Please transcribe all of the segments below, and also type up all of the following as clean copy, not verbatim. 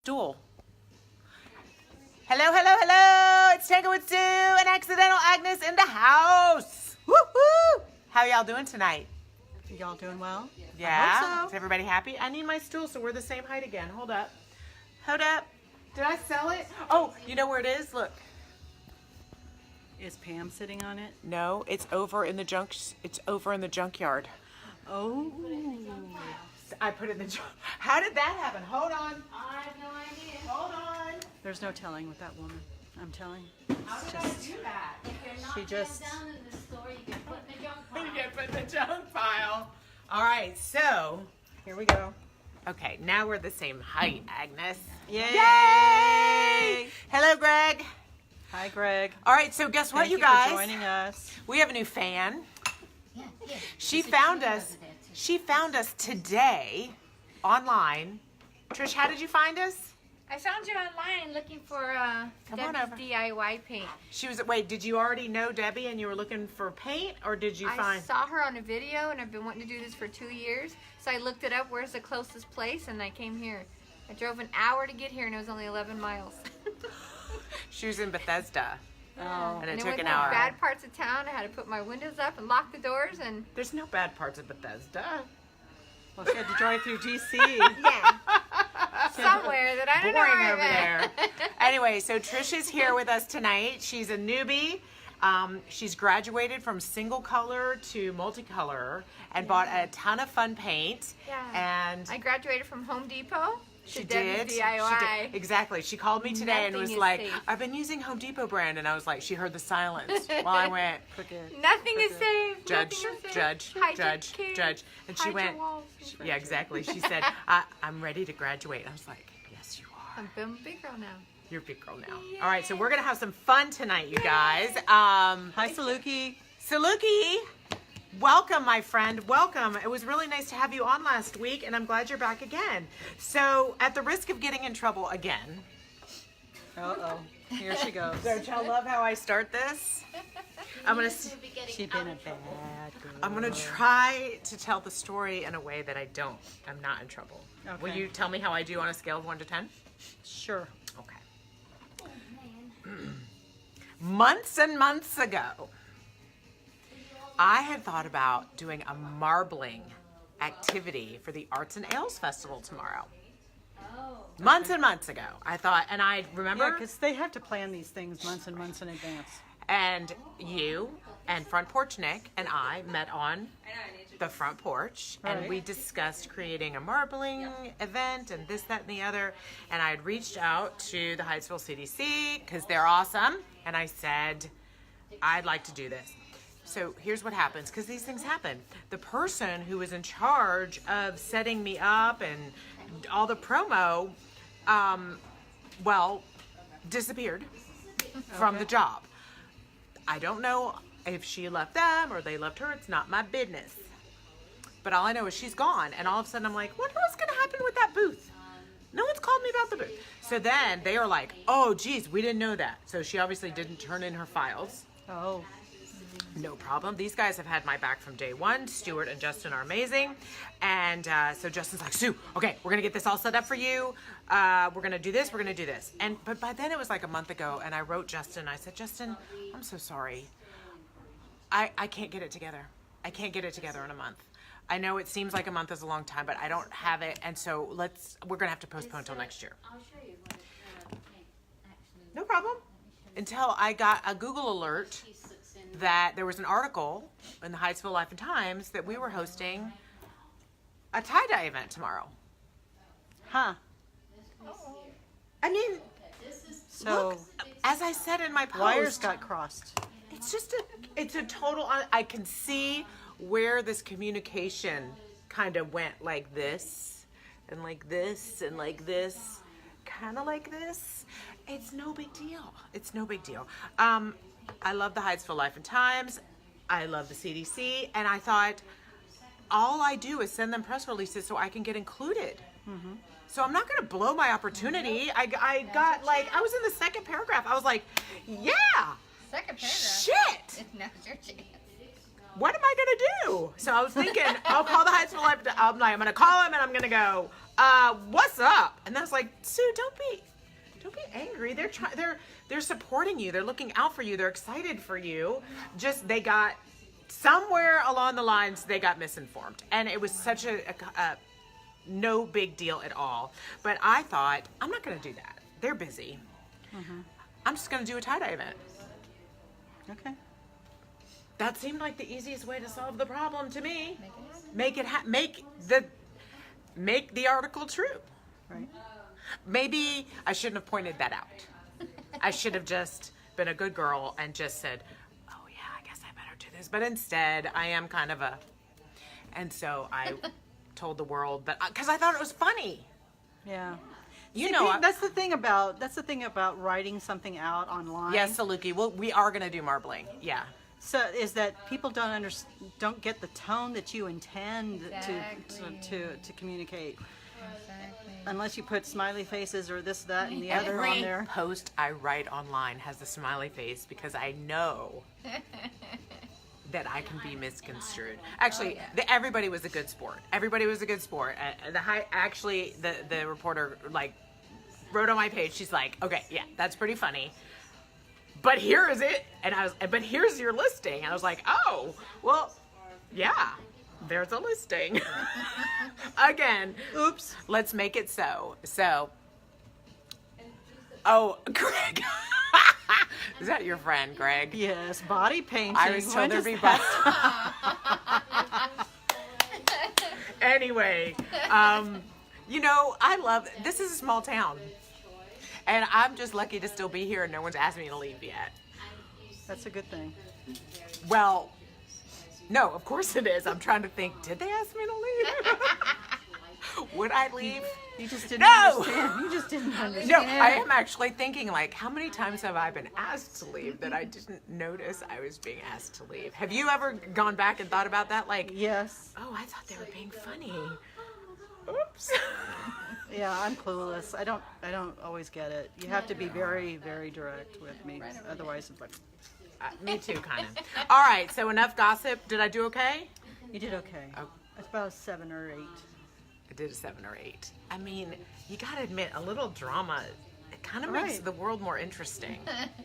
stool. Hello, hello, hello. It's Tanglewood Sue and Accidental Agnes in the house. Woo-hoo. How y'all doing tonight? Y'all doing well? Yeah? I hope so. Is everybody happy? I need my stool so we're the same height again. Hold up. Hold up. Did I sell it? Oh, you know where it is? Look. Is Pam sitting on it? No, it's over in the junkyard. Oh. I put it in the junk. How did that happen? Hold on. I have no idea. Hold on. There's no telling with that woman. I'm telling. How did I do that? If you're not She just- down in the store, you can put in the junk pile. You can put in the junk pile. All right, so Here we go. okay, now we're the same height, Agnes. Yay! Yay! Hello, Greg. Hi, Greg. All right, so guess what, Thank you you guys? for joining us. We have a new fan. Yeah. She There's a found tree us. over there, too. She found us today online. Trish, how did you find us? I found you online looking for Come on over. Debbie's DIY paint. She was. Wait, did you already know Debbie and you were looking for paint, or did you I find? saw her on a video and I've been wanting to do this for 2 years. So I looked it up, where's the closest place, and I came here. I drove an hour to get here and it was only 11 miles. She was in Bethesda, Oh. and it And I took went an to hour. bad parts of town. I had to put my windows up and lock the doors and There's no bad parts of Bethesda. Well, she had to drive through D.C. yeah, somewhere that I don't know Boring where over I'm at. there. Anyway, so Trish is here with us tonight. She's a newbie. She's graduated from single color to multicolor and bought a ton of fun paint. Yeah. And I graduated from Home Depot she to did. Debbie's She DIY. did. Exactly. She called me today and Nothing was is like, safe. I've been using Home Depot brand. And I was like, she heard the silence while I went, Crooked. Nothing is safe. judge, Nothing is safe. judge, Hide your judge, kids. judge. And she Hide your went, walls. yeah, exactly. She said, I'm ready to graduate. And I was like, yes, you are. I'm a big girl now. You're a big girl now. All right, so we're going to have some fun tonight, you guys. Hi, Saluki. Saluki, welcome, my friend. Welcome. It was really nice to have you on last week, and I'm glad you're back again. So, at the risk of getting in trouble again. Uh-oh. Here she goes. Don't y'all love how I start this? I'm gonna. We'll be getting She's been out a of trouble. bad girl. I'm gonna try to tell the story in a way that I don't. I'm not in trouble. Will Okay. you tell me how I do on a scale of 1 to 10? Sure. Okay. Oh, man. Months and months ago, I had thought about doing a marbling activity for the Arts and Ales Festival tomorrow. Oh. Months and months ago, I thought, and I remember, Yeah, because they have to plan these things months and months in advance. and you and Front Porch Nick and I met on the front porch, and Right. we discussed creating a marbling event and this, that, and the other. And I had reached out to the Hyattsville CDC because they're awesome, and I said, I'd like to do this. So here's what happens, because these things happen. The person who was in charge of setting me up and all the promo, disappeared from the job. I don't know if she left them or they left her. It's not my business. But all I know is she's gone. And all of a sudden I'm like, what's going to happen with that booth? No one's called me about the booth. So then they are like, oh, geez, we didn't know that. So she obviously didn't turn in her files. Oh. No problem. These guys have had my back from day one. Stuart and Justin are amazing. And so Justin's like, Sue, okay, we're going to get this all set up for you. We're going to do this. We're going to do this. But by then it was like a month ago. And I wrote Justin. I said, Justin, I'm so sorry. I can't get it together. I can't get it together in a month. I know it seems like a month is a long time, but I don't have it. And so we're going to have to postpone until next year. I'll show you what paint actually. No problem. Until I got a Google alert She sucks in. that there was an article in the Hyattsville Life and Times that we were hosting a tie-dye event tomorrow. Huh. I mean, So look, as I said in my post, wires got crossed. it's a total, I can see where this communication kind of went like this, and like this, and like this, kind of like this. It's no big deal. It's no big deal. I love the Hyattsville Life and Times. I love the CDC. And I thought, all I do is send them press releases so I can get included. So I'm not going to blow my opportunity. I got like, I was in the second paragraph. I was like, yeah, Second paragraph. shit. Now's your chance. What am I going to do? So I was thinking, I'll call the Hyattsville Life. I'm going to call him and I'm going to go, what's up? And I was like, Sue, don't be angry. They're supporting you. They're looking out for you. They're excited for you. Just they got somewhere along the lines they got misinformed, and it was such a no big deal at all. But I thought, I'm not going to do that. They're busy. I'm just going to do a tie-dye event. Okay. That seemed like the easiest way to solve the problem to me. Make the article true. Right. Maybe I shouldn't have pointed that out. I should have just been a good girl and just said, oh yeah, I guess I better do this. But instead, I am kind of and so I told the world, but because I thought it was funny. Yeah. You See, know, that's the thing about writing something out online. yes, Saluki, we are going to do marbling. Yeah. So is that people don't get the tone that you intend Exactly. to communicate, Exactly. unless you put smiley faces or this, that, and the other Every on there. post I write online has the smiley face because I know that I can be misconstrued. Actually, everybody was a good sport. Everybody was a good sport. The reporter like wrote on my page. She's like, "Okay, yeah, that's pretty funny, but here is it." But here's your listing. And I was like, "Oh, well, yeah, there's a listing." Again, oops. Let's make it so. So, oh, Greg. Is that your friend, Greg? Yes, body painting. I was told there'd be Anyway, you know, this is a small town. And I'm just lucky to still be here and no one's asked me to leave yet. That's a good thing. Well, no, of course it is. I'm trying to think, did they ask me to leave? Would I leave? You just didn't No! understand. You just didn't understand. No, I am actually thinking, like, how many times have I been asked to leave that I didn't notice I was being asked to leave? Have you ever gone back and thought about that? Like, Yes. oh, I thought they were being funny. Oops. Yeah, I'm clueless. I don't always get it. You have to be very, very direct with me. Otherwise, it's like, Me too, kind of. All right, so enough gossip. Did I do okay? you did okay. Oh. It's about a 7 or 8. I did a 7 or 8. I mean, you gotta admit, a little drama, it kind of makes Right. the world more interesting.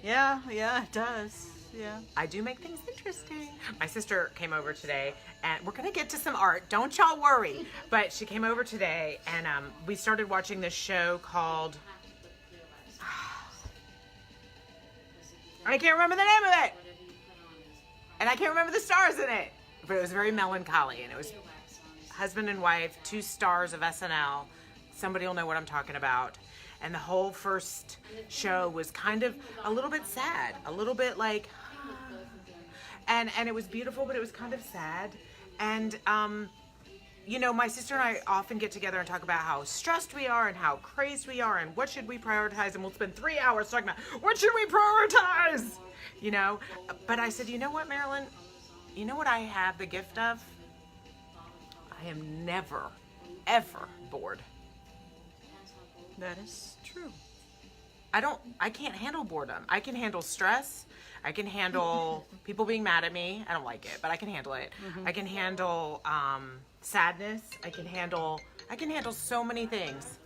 Yeah, it does. Yeah. I do make things interesting. My sister came over today, and we're gonna get to some art. Don't y'all worry. But she came over today, and we started watching this show called. I can't remember the name of it, and I can't remember the stars in it. But it was very melancholy, and it was husband and wife, 2 stars of SNL. Somebody will know what I'm talking about. And the whole first show was kind of a little bit sad, a little bit like, and it was beautiful, but it was kind of sad. And, you know, my sister and I often get together and talk about how stressed we are and how crazed we are and what should we prioritize. And we'll spend 3 hours talking about what should we prioritize, you know? But I said, you know what, Marilyn? You know what I have the gift of? I am never, ever bored. That is true. I can't handle boredom. I can handle stress. I can handle people being mad at me. I don't like it, but I can handle it. I can handle sadness. I can handle so many things,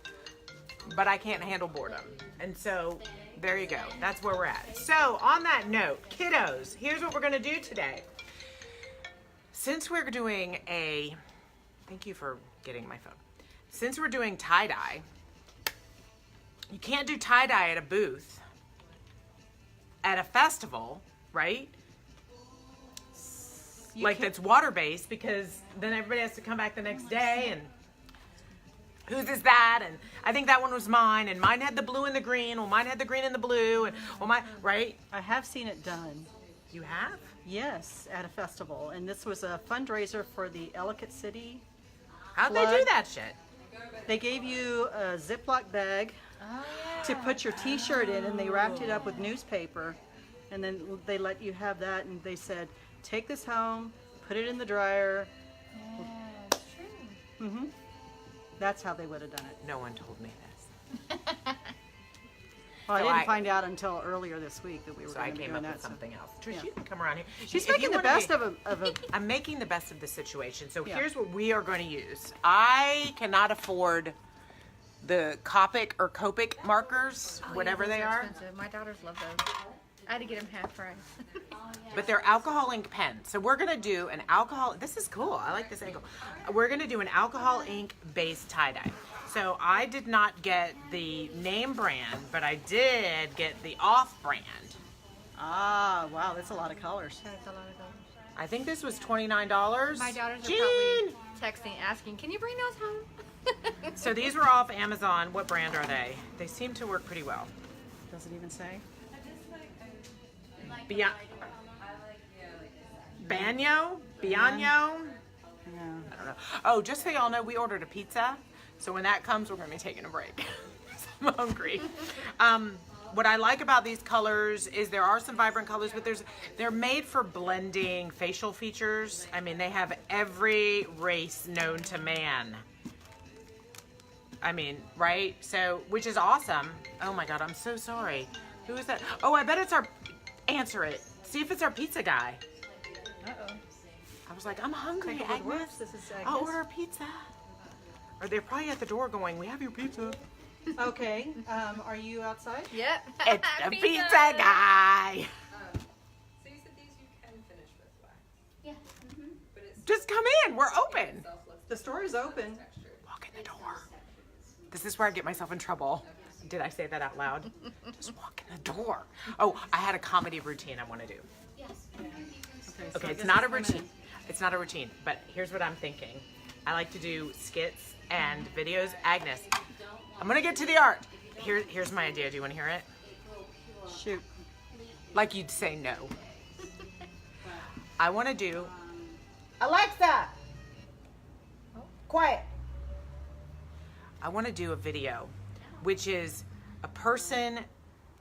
but I can't handle boredom. And so there you go. That's where we're at. So on that note, kiddos, here's what we're going to do today. Since we're doing thank you for getting my phone. Since we're doing tie-dye, you can't do tie-dye at a booth, at a festival, right? That's water-based, because then everybody has to come back the next day, and whose is that? And I think that one was mine, and mine had the blue and the green. Well, mine had the green and the blue, and right? I have seen it done. You have? Yes, at a festival. And this was a fundraiser for the Ellicott City. How'd they do that shit? They gave you a Ziploc bag to put your t-shirt in, and they wrapped it up with newspaper, and then they let you have that, and they said, take this home, put it in the dryer. Yeah, it's true. That's how they would have done it. No one told me this. Well, I So didn't find out until earlier this week that we were So I going to be came doing up that. with something else. Trish, yeah. you can come around here. She's If you making the wanna best be- of a I'm making the best of the situation. So Yeah. here's what we are going to use. I cannot afford the Copic or Copic markers, Oh, yeah, whatever those they are. Expensive. My daughters love those. I had to get them half price. But they're alcohol ink pens. So we're gonna do an alcohol, this is cool, I like this angle. We're gonna do an alcohol ink based tie-dye. So I did not get the name brand, but I did get the off brand. Ah, wow, that's a lot of colors. That's a lot of dollars. I think this was $29. My daughters are Jean! probably texting, asking, can you bring those home? So these were off Amazon. What brand are they? They seem to work pretty well. Does it even say? Banyo? Bianyo? Yeah. I don't know. Oh, just so y'all know, we ordered a pizza. So when that comes, we're going to be taking a break. I'm hungry. What I like about these colors is there are some vibrant colors, but they're made for blending facial features. I mean, they have every race known to man. I mean, right? So, which is awesome. Oh my God, I'm so sorry. Who is that? Oh, I bet it's our, answer it. See if it's our pizza guy. Uh-oh. I was like, I'm hungry, Tanglewood Agnes. Sue, this is I'll Agnes. order pizza. Or they're probably at the door going, we have your pizza. Okay, are you outside? Yep. It's the pizza guy. So you said these you can finish with wax, Yeah. but it's Just come in, we're open. self-lifting The store is open. textured. Walk in the door. This is where I get myself in trouble. Did I say that out loud? Just walk in the door. Oh, I had a comedy routine I want to do. Yes. So Okay, I it's guess not a coming routine. in. It's not a routine, but here's what I'm thinking. I like to do skits and videos. Agnes, I'm gonna get to the art. Here's my idea. Do you want to hear it? Shoot. Like you'd say no. I want to do. Alexa, quiet. I want to do a video, which is a person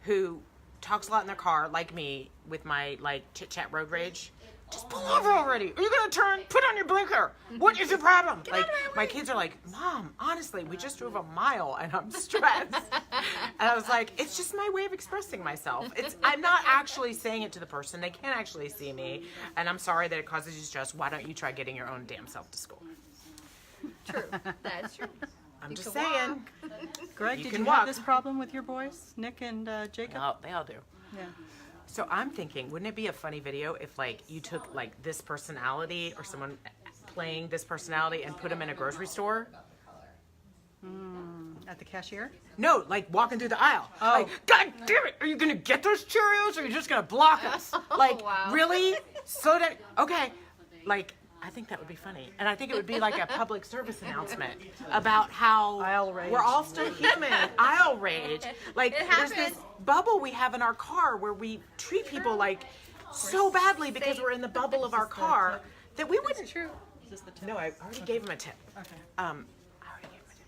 who talks a lot in their car, like me, with my like chit chat road rage. Just pull over already. Are you gonna turn? Put on your blinker. What is your problem? Like my kids are like, Mom, honestly, we just drove a mile and I'm stressed. And I was like, it's just my way of expressing myself. I'm not actually saying it to the person. They can't actually see me. And I'm sorry that it causes you stress. Why don't you try getting your own damn self to school? True. That's true. I'm You just can saying. Greg, You did can you walk. have this problem with your boys, Nick and Jacob? Oh, they all do. Yeah. So I'm thinking, wouldn't it be a funny video if like you took like this personality or someone playing this personality and put them in a grocery store? At the cashier? No, like walking through the aisle. Oh. Like, God damn it, are you gonna get those Cheerios or are you just gonna block us? Like, wow. really? Slow down. Okay, like, I think that would be funny. And I think it would be like a public service announcement about how Aisle rage. we're all still human. Aisle rage. Like, It there's this happens. bubble we have in our car where we treat people like so badly because we're in the bubble of our car that we wouldn't. True. Is this the tip? No, I already gave him a tip. Okay. I already gave him a tip.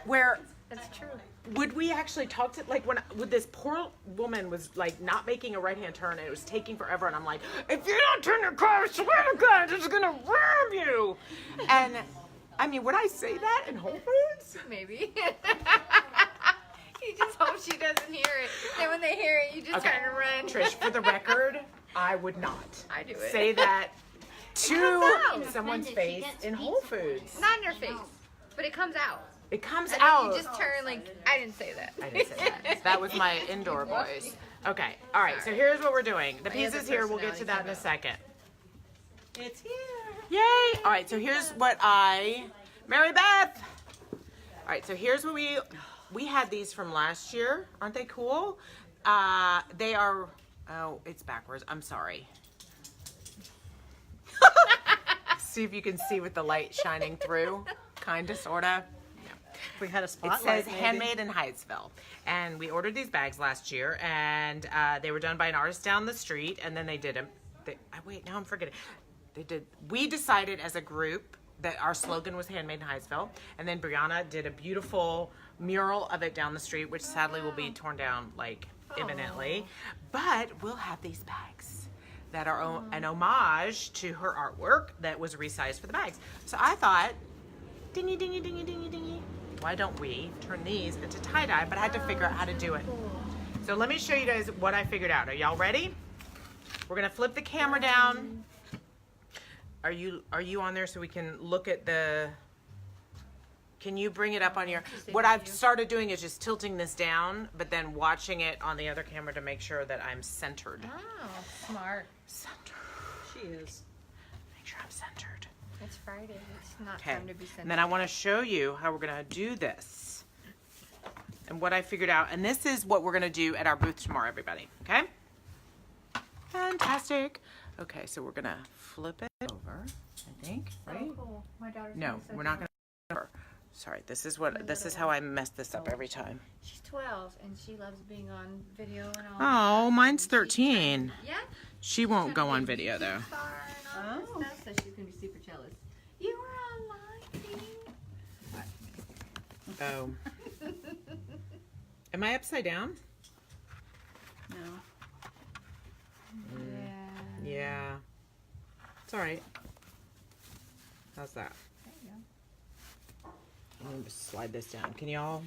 Where That's true. would we actually talk to, like, when this poor woman was like not making a right-hand turn and it was taking forever, and I'm like, if you don't turn your car, I swear to God, it's gonna ram you. And I mean, would I say that in Whole Foods? Maybe. You just hope she doesn't hear it. Then when they hear it, you just Okay, turn and run. Trish, for the record, I would not I do it. say that to out. someone's She face gets in pizza. Whole Foods. Not in her face, but it comes out. It comes And then out. you just turn like, I didn't say that. I didn't say that. That was my indoor voice. Okay, all right, so here's what we're doing. The My other pizza's here. We'll get to that in a personality second. It's here. Yay! All right, so here's what Mary Beth. All right, so here's what we had these from last year. Aren't they cool? They are, oh, it's backwards. I'm sorry. See if you can see with the light shining through. Kinda, sorta. We had a It spotlight. says maybe. handmade in Hyattsville. And we ordered these bags last year, and they were done by an artist down the street, and then they did them. Wait, now I'm forgetting. We decided as a group that our slogan was handmade in Hyattsville, and then Brianna did a beautiful mural of it down the street, which sadly will be torn down like imminently. But we'll have these bags that are an homage to her artwork that was resized for the bags. So I thought, dingy, dingy, dingy, dingy, dingy. Why don't we turn these into tie-dye? But I had to figure out how to do it. So let me show you guys what I figured out. Are y'all ready? We're gonna flip the camera down. Are you on there so we can look at the Can you bring it up on your, what I've started doing is just tilting this down, but then watching it on the other camera to make sure that I'm centered. Oh, smart. Centered. She is. Make sure I'm centered. It's Friday. It's not Okay. time to be sent. And then I want to show you how we're going to do this. And what I figured out. And this is what we're going to do at our booth tomorrow, everybody. Okay? Fantastic. Okay, so we're going to flip it over, I think, right? Oh, cool. My daughter's No, gonna be so we're not jealous. going to. Sorry, this is how I mess this up every time. She's 12 and she loves being on video and all. Oh, mine's 13. Yeah. She won't go on video though. Star and all Oh. this stuff, so she's gonna be super jealous. You were online, Katie. Oh. Am I upside down? No. Yeah. Yeah. It's all right. How's that? There you go. Let me just slide this down. Can y'all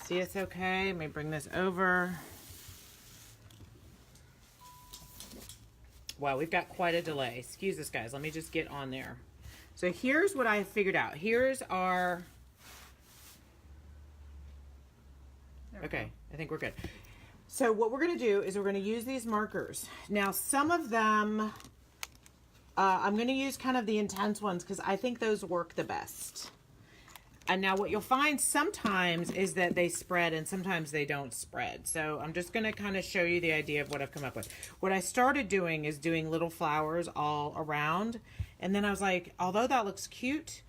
see us okay? Let me bring this over. Wow, we've got quite a delay. Excuse us, guys. Let me just get on there. So here's what I figured out. Here's our... Okay, I think we're good. So what we're going to do is we're going to use these markers. Now, some of them, I'm going to use kind of the intense ones because I think those work the best. And now what you'll find sometimes is that they spread and sometimes they don't spread. So I'm just going to kind of show you the idea of what I've come up with. What I started doing is doing little flowers all around. And then I was like, although that looks cute,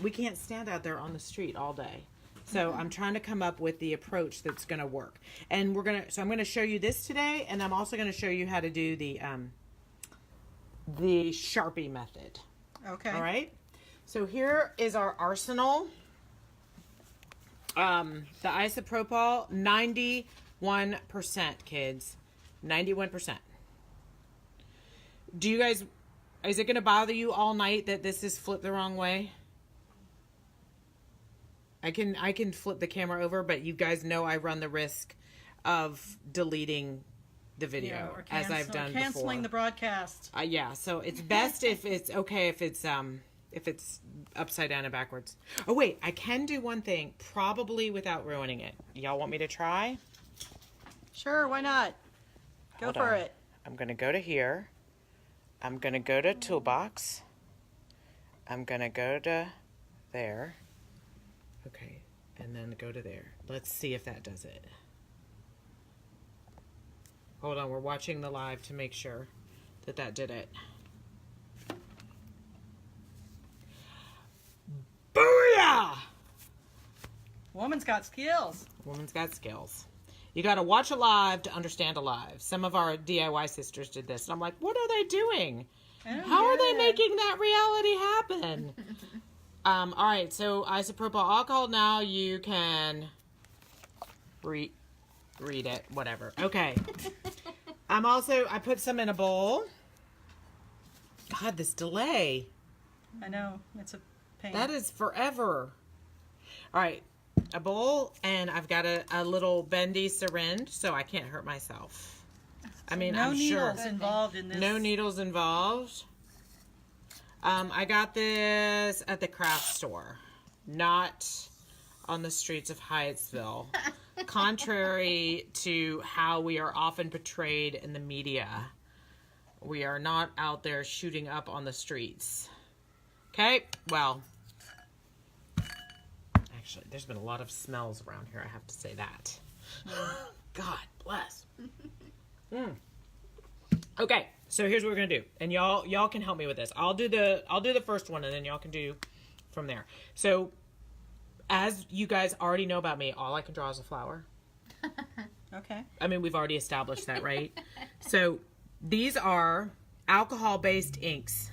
we can't stand out there on the street all day. So I'm trying to come up with the approach that's going to work. And so I'm going to show you this today. And I'm also going to show you how to do the Sharpie method. Okay. All right. So here is our arsenal. The isopropyl, 91%, kids. 91%. Do you guys, is it going to bother you all night that this is flipped the wrong way? I can flip the camera over, but you guys know I run the risk of deleting the video or as I've done before. canceling the broadcast. Yeah, so it's best if it's okay if it's upside down and backwards. Oh wait, I can do one thing, probably without ruining it. Y'all want me to try? Sure, why not? Go Hold for on. it. I'm gonna go to here. I'm gonna go to toolbox. I'm gonna go to there. Okay, and then go to there. Let's see if that does it. Hold on, we're watching the live to make sure that that did it. Booyah! Woman's got skills. Woman's got skills. You got to watch a live to understand a live. Some of our DIY sisters did this, and I'm like, what are they doing? How are they making that reality happen? All right, so isopropyl alcohol. Now you can read it, whatever. Okay. I put some in a bowl. God, this delay. I know, it's a pain. That is forever. All right, a bowl, and I've got a little bendy syringe, so I can't hurt myself. I mean, no I'm sure. needles involved in this. No needles involved. I got this at the craft store, not on the streets of Hyattsville. Contrary to how we are often portrayed in the media, we are not out there shooting up on the streets. Okay, well, actually, there's been a lot of smells around here, I have to say that. God bless. Okay, so here's what we're gonna do, and y'all can help me with this. I'll do the first one, and then y'all can do from there. So, as you guys already know about me, all I can draw is a flower. Okay. I mean, we've already established that, right? So, these are alcohol-based inks.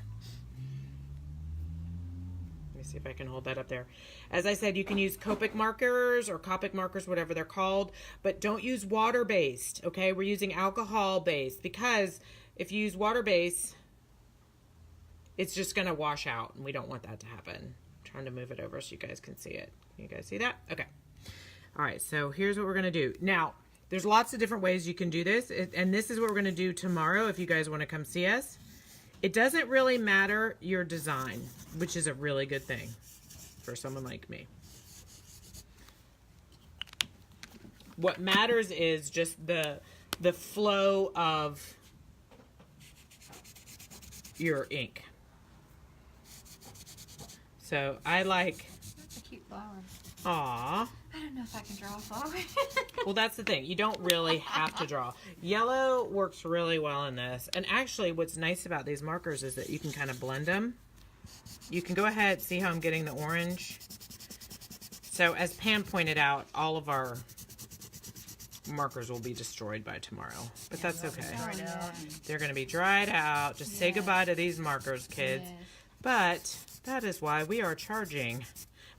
Let me see if I can hold that up there. As I said, you can use Copic markers or Copic markers, whatever they're called, but don't use water-based, okay? We're using alcohol-based because if you use water-based, it's just going to wash out, and we don't want that to happen. I'm trying to move it over so you guys can see it. Can you guys see that? Okay. All right, so here's what we're going to do. Now, there's lots of different ways you can do this, and this is what we're going to do tomorrow if you guys want to come see us. It doesn't really matter your design, which is a really good thing for someone like me. What matters is just the flow of your ink. So I like, That's a cute flower. aw. I don't know if I can draw a flower. Well, that's the thing. You don't really have to draw. Yellow works really well in this. And actually, what's nice about these markers is that you can kind of blend them. You can go ahead, see how I'm getting the orange. So as Pam pointed out, all of our markers will be destroyed by tomorrow. But that's okay. Dried out. They're going to be dried out. Just say goodbye to these markers, kids. Yes. But that is why we are charging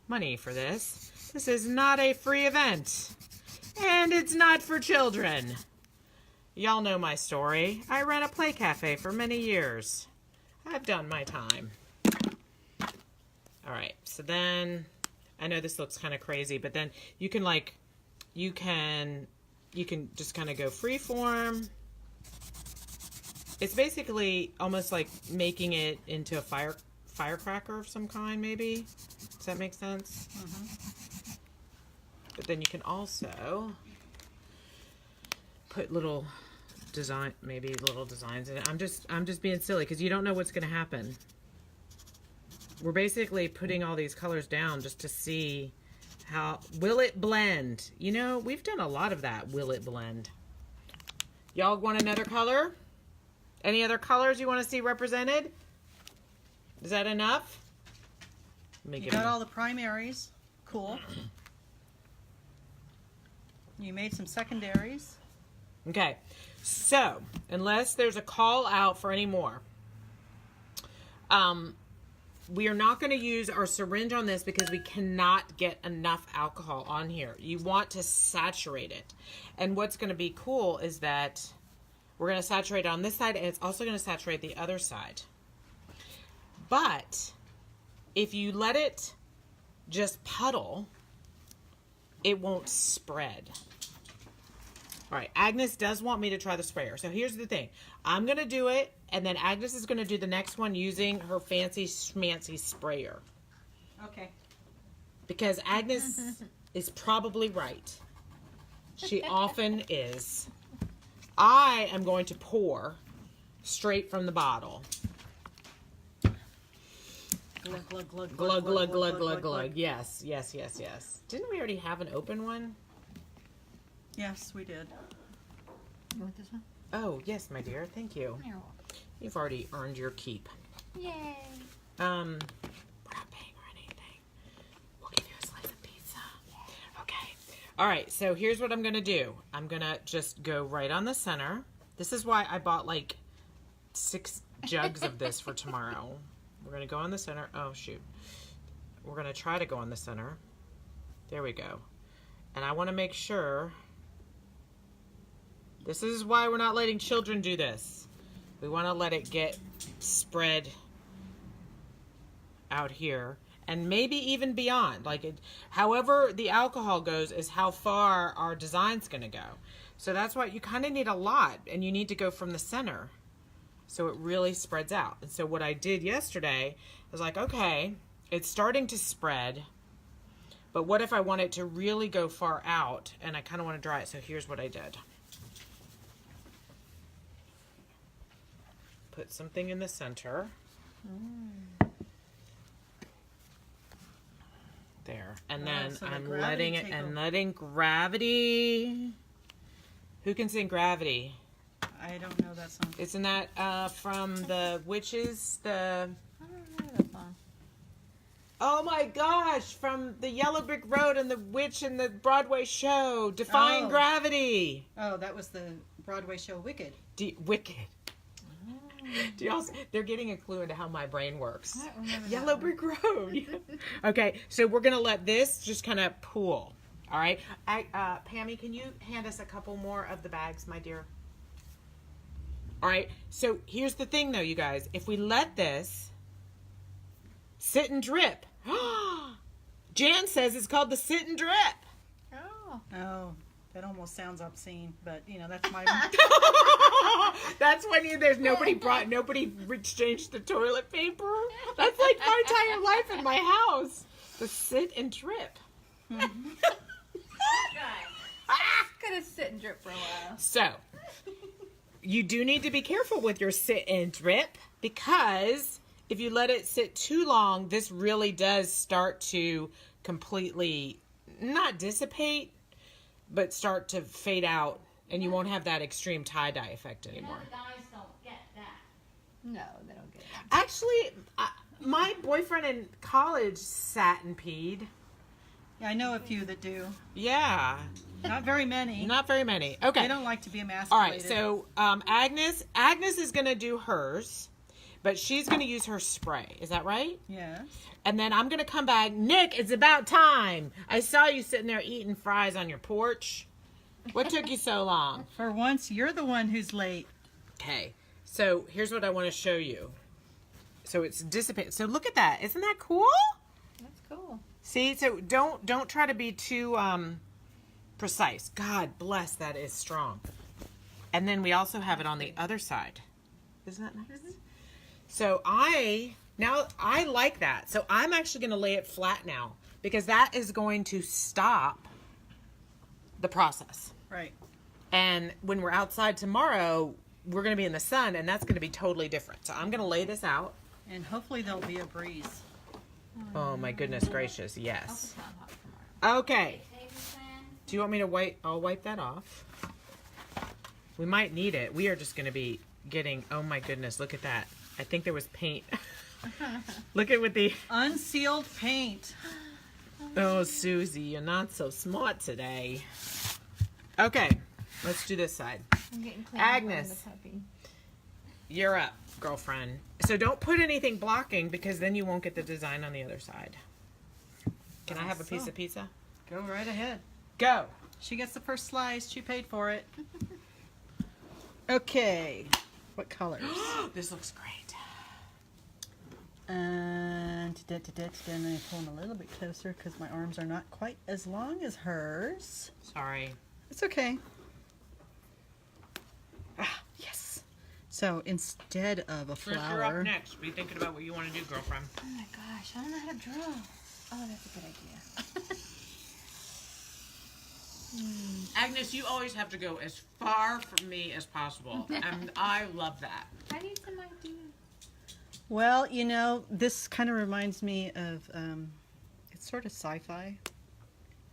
money for this. This is not a free event. And it's not for children. Y'all know my story. I ran a play cafe for many years. I've done my time. All right, so then I know this looks kind of crazy, but then you can you can just kind of go free form. It's basically almost like making it into a firecracker of some kind, maybe. Does that make sense? But then you can also put little designs in it. I'm just being silly because you don't know what's going to happen. We're basically putting all these colors down just to see how will it blend. You know, we've done a lot of that. Will it blend? Y'all want another color? Any other colors you want to see represented? Is that enough? Let me You get got them. all the primaries. Cool. You made some secondaries. Okay, so unless there's a call out for any more, we are not going to use our syringe on this because we cannot get enough alcohol on here. You want to saturate it. And what's going to be cool is that we're going to saturate it on this side, and it's also going to saturate the other side. But if you let it just puddle, it won't spread. All right, Agnes does want me to try the sprayer. So here's the thing. I'm going to do it, and then Agnes is going to do the next one using her fancy schmancy sprayer. Okay. Because Agnes is probably right. She often is. I am going to pour straight from the bottle. Glug, glug, glug, Glug, glug, glug, glug, glug. Yes, yes, yes, yes. Didn't we already have an open one? Yes, we did. You want this one? Oh, yes, my dear. Thank you. You're welcome. You've already earned your keep. Yay. We're not paying or anything. We'll give you a slice of pizza. Okay. All right, so here's what I'm going to do. I'm going to just go right on the center. This is why I bought like 6 jugs of this for tomorrow. We're going to go on the center. Oh, shoot. We're going to try to go on the center. There we go. And I want to make sure. This is why we're not letting children do this. We want to let it get spread out here and maybe even beyond. Like it, however the alcohol goes is how far our design's going to go. So that's why you kind of need a lot, and you need to go from the center so it really spreads out. And so what I did yesterday was like, okay, it's starting to spread, but what if I want it to really go far out and I kind of want to dry it? So here's what I did. Put something in the center. There. And then so the I'm gravity letting it take and over. letting gravity. Who can sing Gravity? I don't know that song. Isn't that from the witches? The I don't know that song. oh my gosh, from the Yellow Brick Road and the witch and the Broadway show, Defying Oh. Gravity. Oh, that was the Broadway show Wicked. Wicked. Do y'all? They're getting a clue into how my brain works. I don't remember that Yellow one. Brick Road. Okay, so we're gonna let this just kind of pool. All right, Pammy, can you hand us a couple more of the bags, my dear? All right. So here's the thing, though, you guys. If we let this sit and drip, Jan says it's called the sit and drip. Oh. Oh, That almost sounds obscene, but you know, that's my. That's when nobody exchanged the toilet paper. That's like my entire life in my house. The sit and drip. Gonna sit and drip for a while. So, you do need to be careful with your sit and drip because if you let it sit too long, this really does start to completely not dissipate, but start to fade out, and you won't have that extreme tie-dye effect anymore. The guys don't get that. No, they don't get it. Actually, my boyfriend in college sat and peed. Yeah, I know a few that do. Yeah. Not very many. Not very many. Okay. They don't like to be emasculated. All right, so Agnes is going to do hers, but she's going to use her spray. Is that right? Yes. And then I'm going to come back. Nick, it's about time. I saw you sitting there eating fries on your porch. What took you so long? For once, you're the one who's late. Okay, so here's what I want to show you. So it's dissipated. So look at that. Isn't that cool? That's cool. See, so don't try to be too precise. God bless, that is strong. And then we also have it on the other side. Isn't that nice? Mm-hmm. So I like that. So I'm actually going to lay it flat now because that is going to stop the process. Right. And when we're outside tomorrow, we're going to be in the sun, and that's going to be totally different. So I'm going to lay this out. And hopefully there'll be a breeze. Oh my goodness gracious, yes. It's not hot tomorrow. Okay. Baby fan. Do you want me to wipe? I'll wipe that off. We might need it. We are just going to be getting, oh my goodness, look at that. I think there was paint. Look at what the, Unsealed paint. oh Susie, you're not so smart today. Okay, let's do this side. I'm getting clean. Agnes. The puppy. You're up, girlfriend. So don't put anything blocking because then you won't get the design on the other side. Can I have a piece So. of pizza? Go right ahead. Go. She gets the first slice. She paid for it. Okay. What colors? This looks great. And I'm going to pull them a little bit closer because my arms are not quite as long as hers. Sorry. It's okay. Ah, yes. So instead of a Chris, you're flower, up next. Be thinking about what you want to do, girlfriend. Oh my gosh, I don't know how to draw. Oh, that's a good idea. Agnes, you always have to go as far from me as possible. And I love that. I need some ideas. well, you know, this kind of reminds me of, it's sort of sci-fi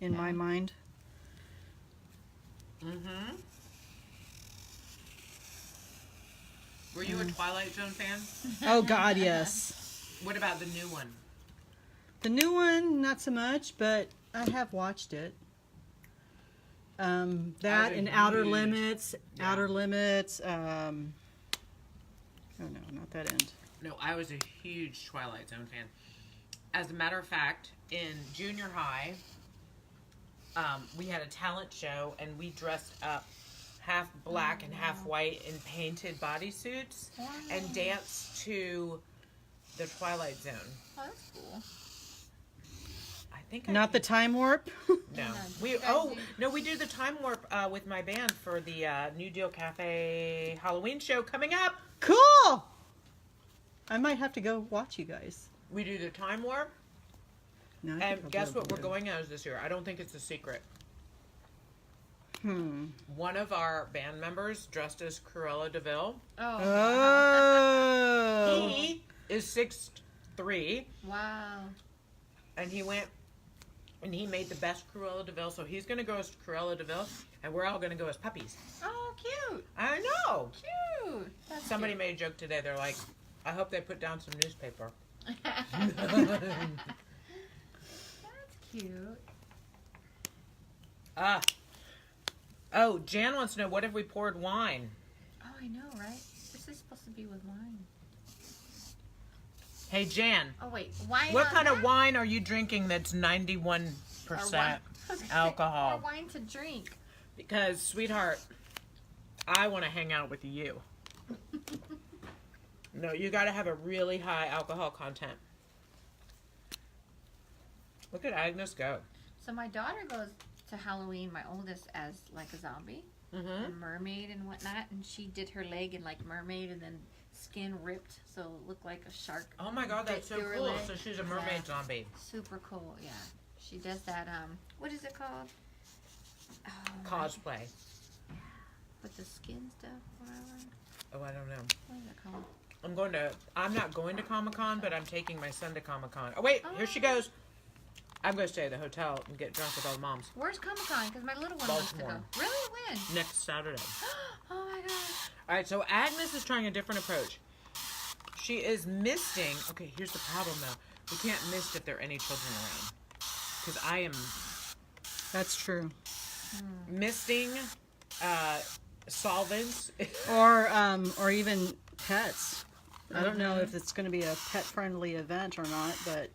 in my mind. Mm-hmm. Were you a Twilight Zone fan? Oh God, yes. What about the new one? The new one, not so much, but I have watched it. That a and Outer huge- Limits, yeah. Outer Limits. Oh no, not that end. No, I was a huge Twilight Zone fan. As a matter of fact, in junior high, we had a talent show, and we dressed up half black and half white in painted bodysuits and danced to the Twilight Zone. Oh, that's cool. I think Not the Time Warp. No, we do the time warp with my band for the New Deal Cafe Halloween show coming up. Cool. I might have to go watch you guys. We do the time warp, No, I think and I'll guess go what we're blue. going as this year? I don't think it's a secret. One of our band members dressed as Cruella DeVille. Oh. Oh. He is 6'3", Wow. and he went and he made the best Cruella DeVille. So he's gonna go as Cruella DeVille, and we're all gonna go as puppies. Oh, cute. I know. Cute. That's Somebody made a joke today. They're like, "I hope they put down some newspaper." That's cute. Oh, Jan wants to know, what if we poured wine? Oh, I know, right? This is supposed to be with wine. Hey, Jan, Oh, wait. Wine what on kind of that? wine are you drinking that's 91% Or wine- I was gonna say, alcohol? Or wine to drink. Because, sweetheart, I want to hang out with you. No, you got to have a really high alcohol content. Look at Agnes go. So my daughter goes to Halloween my oldest as like a zombie, a mermaid and whatnot, and she did her leg in like mermaid and then skin ripped so it looked like a shark. Oh my god, that's so Bit through her cool. leg. So she's a mermaid zombie. Super cool, yeah. She does that, what is it called? Oh, Cosplay. with the skin stuff, whatever. Oh, I don't know. What is it called? I'm not going to Comic-Con, but I'm taking my son to Comic-Con. Oh wait, here she goes. I'm going to stay at the hotel and get drunk with all the moms. Where's Comic-Con? Because my little one wants to go. Baltimore. Really? When? Next Saturday. Oh my gosh. All right, so Agnes is trying a different approach. She is misting. Okay, here's the problem though. We can't mist if there are any children around. Because I am That's true. misting solvents. Or even pets. I don't know if it's going to be a pet-friendly event or not, but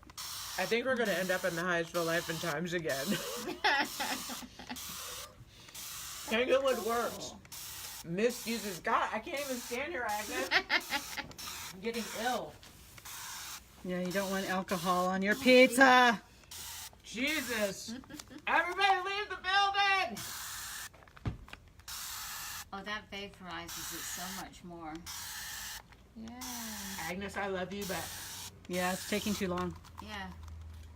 I think we're going to end up in the Hyattsville Life and Times again. Tanglewood works. Mist uses. God, I can't even stand here, Agnes. I'm getting ill. yeah, you don't want alcohol on your pizza. Jesus. Everybody leave the building. Oh, that vaporizes it so much more. Yeah. Agnes, I love you, but Yeah, it's taking too long. Yeah.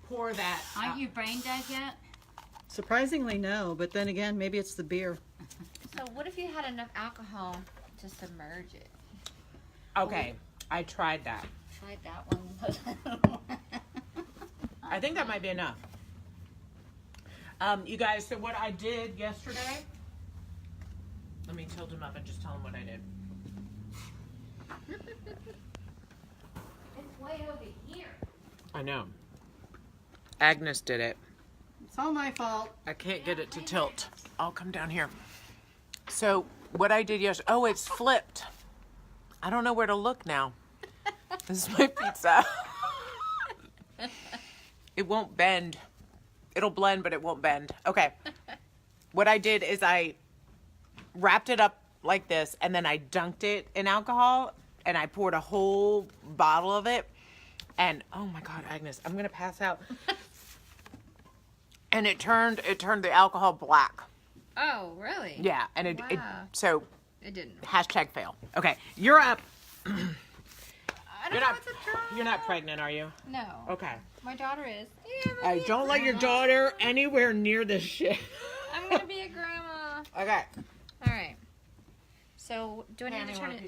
pour that. Aren't you brain dead yet? Surprisingly, no. But then again, maybe it's the beer. So what if you had enough alcohol to submerge it? Okay, I tried that. Tried that one. I think that might be enough. You guys, so what I did yesterday, let me tilt him up and just tell him what I did. It's way over here. I know. Agnes did it. It's all my fault. I can't get it to tilt. I'll come down here. So what I did yesterday, oh, it's flipped. I don't know where to look now. This is my pizza. It won't bend. It'll blend, but it won't bend. Okay. What I did is I wrapped it up like this, and then I dunked it in alcohol, and I poured a whole bottle of it. And oh my God, Agnes, I'm gonna pass out. And it turned the alcohol black. Oh, really? Yeah, and it so It didn't. hashtag fail. Okay, you're up. I don't You're know not. what to try. You're not pregnant, are you? No. Okay. My daughter is. Yeah, I'm I gonna be a don't let your grandma. daughter anywhere near this shit. I'm gonna be a grandma. Okay. All right. So do I need to turn it?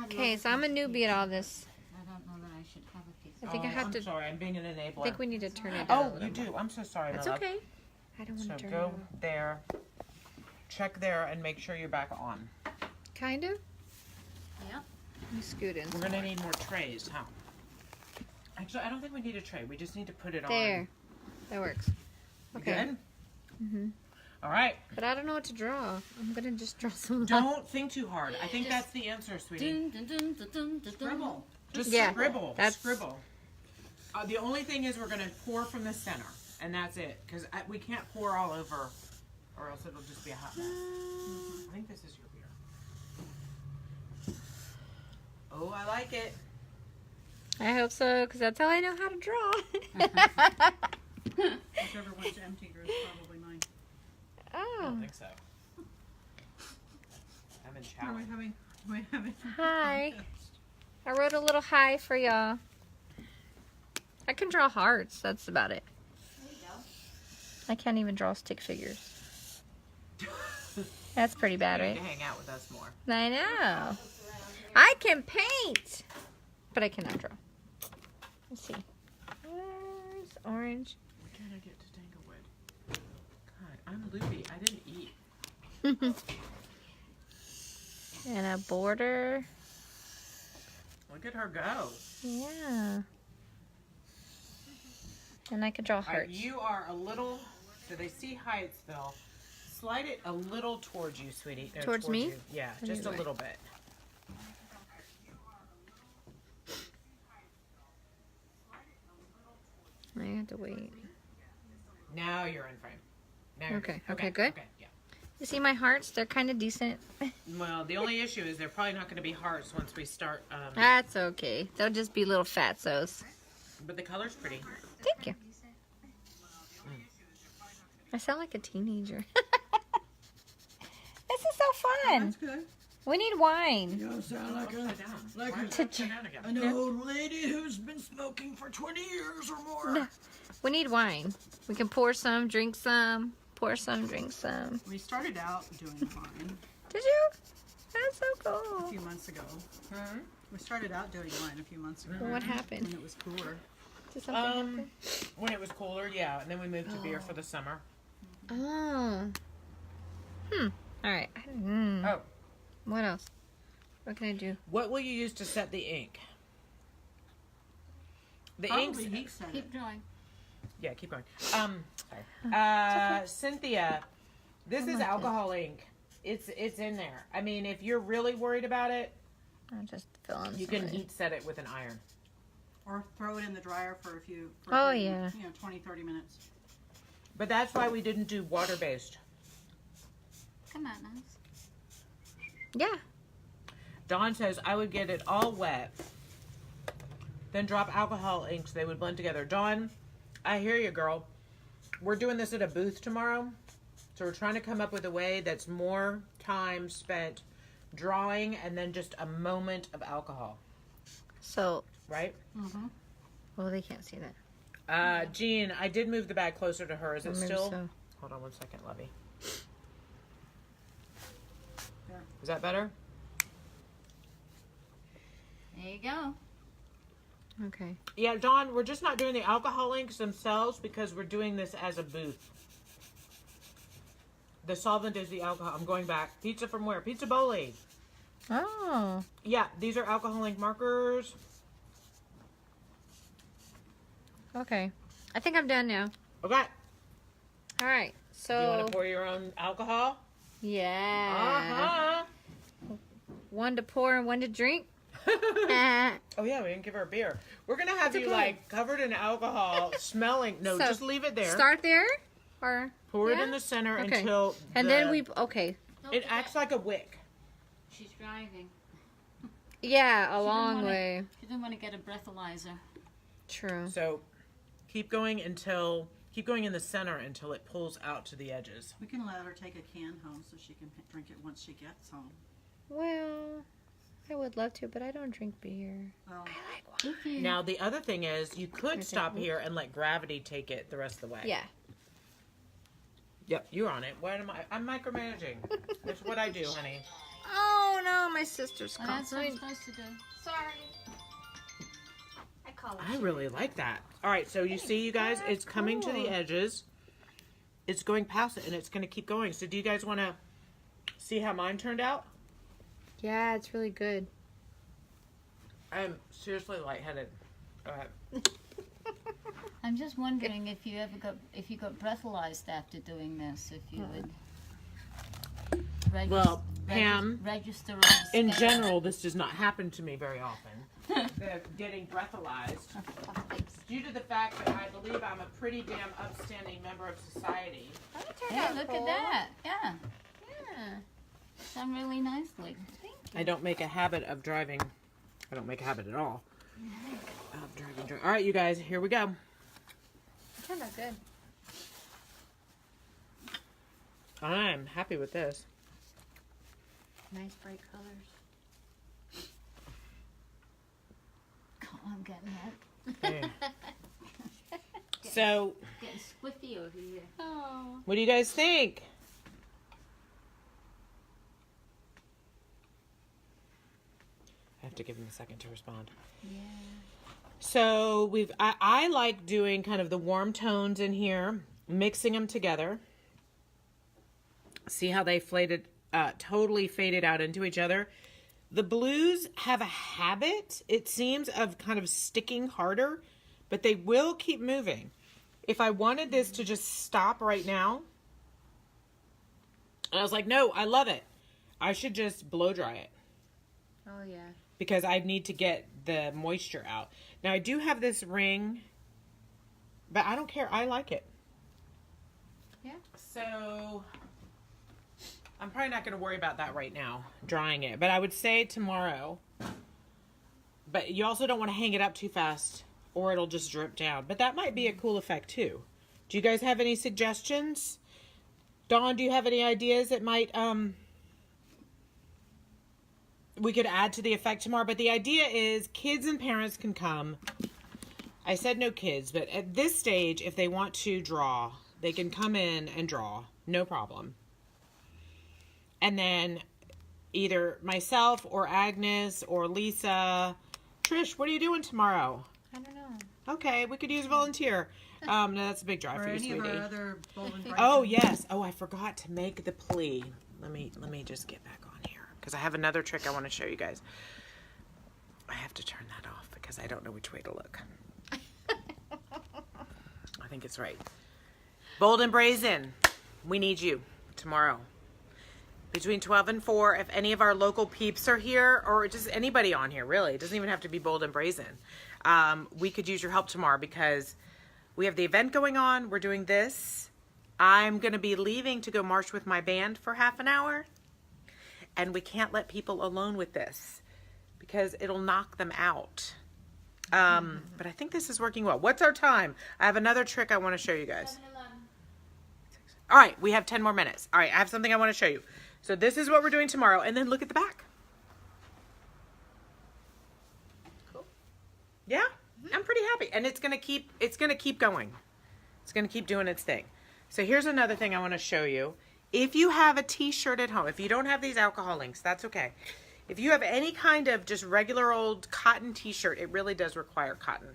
Okay, so I'm a newbie at all this. I don't know that I should have a piece. I think I have I'm to. sorry, I'm being an enabler. I think we need to turn it down a Oh, little you more. do. I'm so sorry, That's my love. okay. I don't So want to turn go it on. there, check there, and make sure you're back on. Kind of. Yeah. Let me scoot in. We're gonna need more trays, huh? Actually, I don't think we need a tray. We just need to put it on. There. That works. You Okay. good? Mhm. All right. But I don't know what to draw. I'm gonna just draw some. Don't think too hard. I think that's the answer, sweetie. Dun, dun, dun, dun, dun, dun, Scribble. Just Yeah, scribble. that's- Scribble. The only thing is we're going to pour from the center, and that's it. Because we can't pour all over, or else it'll just be a hot mess. I think this is your beer. Oh, I like it. I hope so, because that's how I know how to draw. Whichever one's empty is probably mine. I Oh. don't think so. I'm in challenge. We having Hi. I wrote a little hi for y'all. I can draw hearts. That's about it. There you go. I can't even draw stick figures. That's pretty bad, You need right? to hang out with us more. I know. I can paint, but I cannot draw. Let's see. Where's orange? Why can't I get to Tanglewood? God, I'm loopy. I didn't eat. And a border. Look at her go. Yeah. And I could draw All right, hearts. you are a little. Do they see Hyattsville? Slide it a little towards you, sweetie. No, Towards me? You. Yeah, What just do a you little bit. I have to wait. Now you're in frame. Now you're Okay, good. okay, good. Okay, yeah. You see my hearts? They're kind of decent. Well, the only issue is they're probably not going to be hearts once we start. That's okay. They'll just be little fatsos. But the color's pretty. Thank you. I sound like a teenager. This is so fun. That's good. We need wine. You don't sound like Upside down. like Why a- is it upside down again? an old lady who's been smoking for 20 years or more. We need wine. We can pour some, drink some, pour some, drink some. We started out doing wine Did you? That's so a cool. few months ago. Hmm? We started out doing wine a few months ago. What happened? When it was cooler. Did something happen? When it was colder, yeah, and then we moved to beer for the summer. Oh. All right. Oh, What else? What can I do? what will you use to set the ink? The Probably inks. heat set it. Keep drawing. Yeah, keep going. Cynthia, this is alcohol ink. It's in there. I mean, if you're really worried about it, I'll just fill in you some can of it. heat set it with an iron. Or throw it in the dryer for a few, Oh, yeah. 20, 30 minutes. But that's why we didn't do water-based. Come on, Naz. Yeah. Dawn says I would get it all wet, then drop alcohol inks. They would blend together. Dawn, I hear you, girl. We're doing this at a booth tomorrow, so we're trying to come up with a way that's more time spent drawing and then just a moment of alcohol, So, right? well, they can't see that. Jean, I did move the bag closer to her. Is it Maybe still? so. Hold on one second, Lovey. There. Is that better? There you go. Okay. Yeah, Dawn, we're just not doing the alcohol inks themselves because we're doing this as a booth. The solvent is the alcohol. I'm going back. Pizza from where? Pizza Boli. Oh. Yeah, these are alcohol ink markers. Okay. I think I'm done now. Okay. All right. Do you want So, to pour your own alcohol? yeah. Uh-huh. One to pour and one to drink. Oh, yeah, we didn't give her a beer. We're going to have It's you, okay. like, covered in alcohol, smelling. No, So, just leave it there. Start there, or Pour it yeah? in the center Okay. until and then we okay. Don't It forget, acts like a wick. She's driving. Yeah, a She long didn't wanna- way. She didn't want to get a breathalyzer. True. So keep going in the center until it pulls out to the edges. We can let her take a can home so she can drink it once she gets home. Well, I would love to, but I don't drink beer. Well, I like wine. Now, the other thing is you could Okay. stop here and let gravity take it the rest of the way. Yeah. Yep, you're on it. What am I? I'm micromanaging. That's what I do, honey. Oh no, my sister's Well, that's what calling. I'm supposed to do. Sorry. I call it. I really like that. All right, so you see, you guys, it's coming to the cool. edges. It's going past it, and it's going to keep going. So do you guys want to see how mine turned out? Yeah, it's really good. I'm seriously lightheaded. Go ahead. I'm just wondering if you got breathalyzed after doing this, if you would Well, Pam, register on the in scale. general, this does not happen to me very often. Getting breathalyzed. Due to the fact that I believe I'm a pretty damn upstanding member of society. Yeah, look at that. Yeah, Yeah. done really nicely. I don't make a habit of driving. I don't make a habit at all of driving. All right, you guys, here we go. It turned out good. I'm happy with this. Nice bright colors. Oh, I'm getting that. Yeah. So, Getting squiffy over here. Oh. what do you guys think? I have to give him a second to respond. Yeah. So I like doing kind of the warm tones in here, mixing them together. See how they totally faded out into each other. The blues have a habit, it seems, of kind of sticking harder, but they will keep moving. If I wanted this to just stop right now, and I was like, no, I love it. I should just blow dry it Oh yeah. because I need to get the moisture out. Now I do have this ring, but I don't care. I like it. Yeah. So I'm probably not going to worry about that right now, drying it. But I would say tomorrow. But you also don't want to hang it up too fast or it'll just drip down. But that might be a cool effect too. Do you guys have any suggestions? Dawn, do you have any ideas that might we could add to the effect tomorrow? But the idea is kids and parents can come. I said no kids, but at this stage, if they want to draw, they can come in and draw. No problem. And then either myself or Agnes or Lisa. Trish, what are you doing tomorrow? I don't know. Okay, we could use a volunteer. No, that's a big drive Or for you, any of sweetie. our other Bowling Green. Oh, yes. Oh, I forgot to make the plea. Let me just get back on here because I have another trick I want to show you guys. I have to turn that off because I don't know which way to look. I think it's right. Bold and brazen. We need you tomorrow. Between 12 and 4, if any of our local peeps are here, or just anybody on here, really. It doesn't even have to be bold and brazen. We could use your help tomorrow because we have the event going on. We're doing this. I'm going to be leaving to go march with my band for half an hour. And we can't let people alone with this because it'll knock them out. But I think this is working well. What's our time? I have another trick I want to show you guys. 7-11. All right, we have 10 more minutes. All right, I have something I want to show you. So this is what we're doing tomorrow, and then look at the back. Cool. Yeah, I'm pretty happy, and it's gonna keep going. It's gonna keep doing its thing. So here's another thing I want to show you. If you have a T-shirt at home, if you don't have these alcohol links, that's okay. If you have any kind of just regular old cotton T-shirt, it really does require cotton.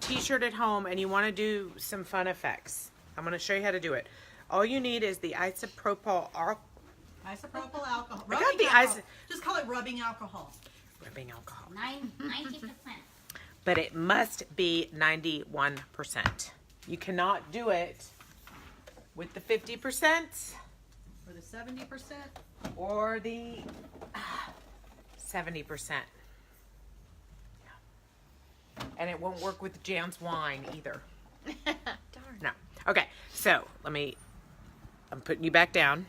T-shirt at home, and you want to do some fun effects. I'm going to show you how to do it. All you need is the isopropyl alcohol. I got Rubbing the alcohol. Just call it rubbing alcohol. rubbing alcohol. 90%. But it must be 91%. You cannot do it with the 50% Or the 70%. or the 70%. And it won't work with Jan's wine either. Darn. No. Okay, so I'm putting you back down.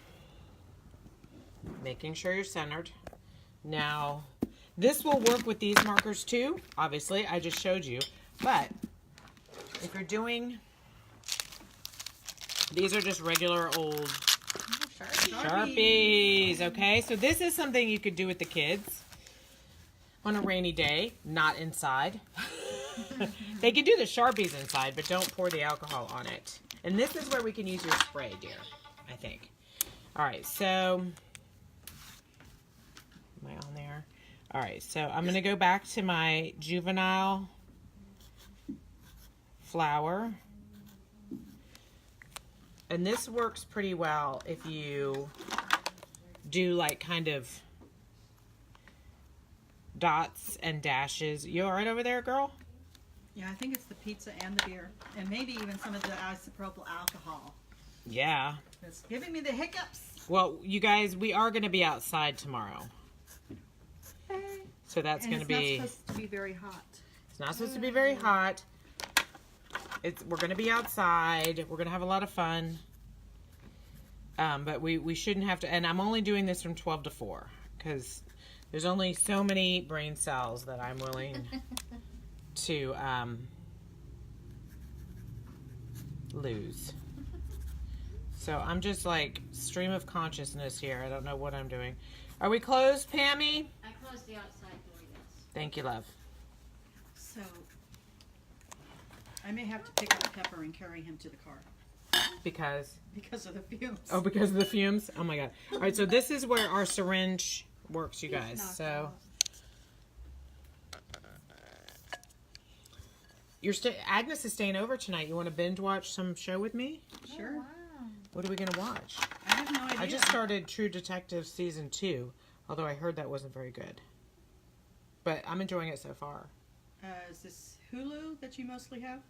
Making sure you're centered. Now, this will work with these markers too. Obviously, I just showed you. But if you're doing, these are just regular old Sharpies. Okay, so this is something you could do with the kids on a rainy day, not inside. They can do the Sharpies inside, but don't pour the alcohol on it. And this is where we can use your spray, dear, I think. All right, so, am I on there? All right, so I'm going to go back to my juvenile flower. And this works pretty well if you do like kind of dots and dashes. You all right over there, girl? Yeah, I think it's the pizza and the beer. And maybe even some of the isopropyl alcohol. Yeah. It's giving me the hiccups. Well, you guys, we are going to be outside tomorrow. So that's And going to it's be, not supposed to be very hot. it's not supposed to be very hot. We're going to be outside. We're going to have a lot of fun. But we shouldn't have to, and I'm only doing this from 12 to 4 because there's only so many brain cells that I'm willing to lose. So I'm just like stream of consciousness here. I don't know what I'm doing. Are we closed, Pammy? I closed the outside door, yes. Thank you, love. So I may have to pick up Pepper and carry him to the car Because because of the fumes. oh, because of the fumes. Oh my god. All right, so this is where our syringe works, you guys. So Agnes is staying over tonight. You want to binge watch some show with me? Sure. Wow. What are we gonna watch? I have no idea. I just started True Detective season 2, although I heard that wasn't very good. But I'm enjoying it so far. Is this Hulu that you mostly have?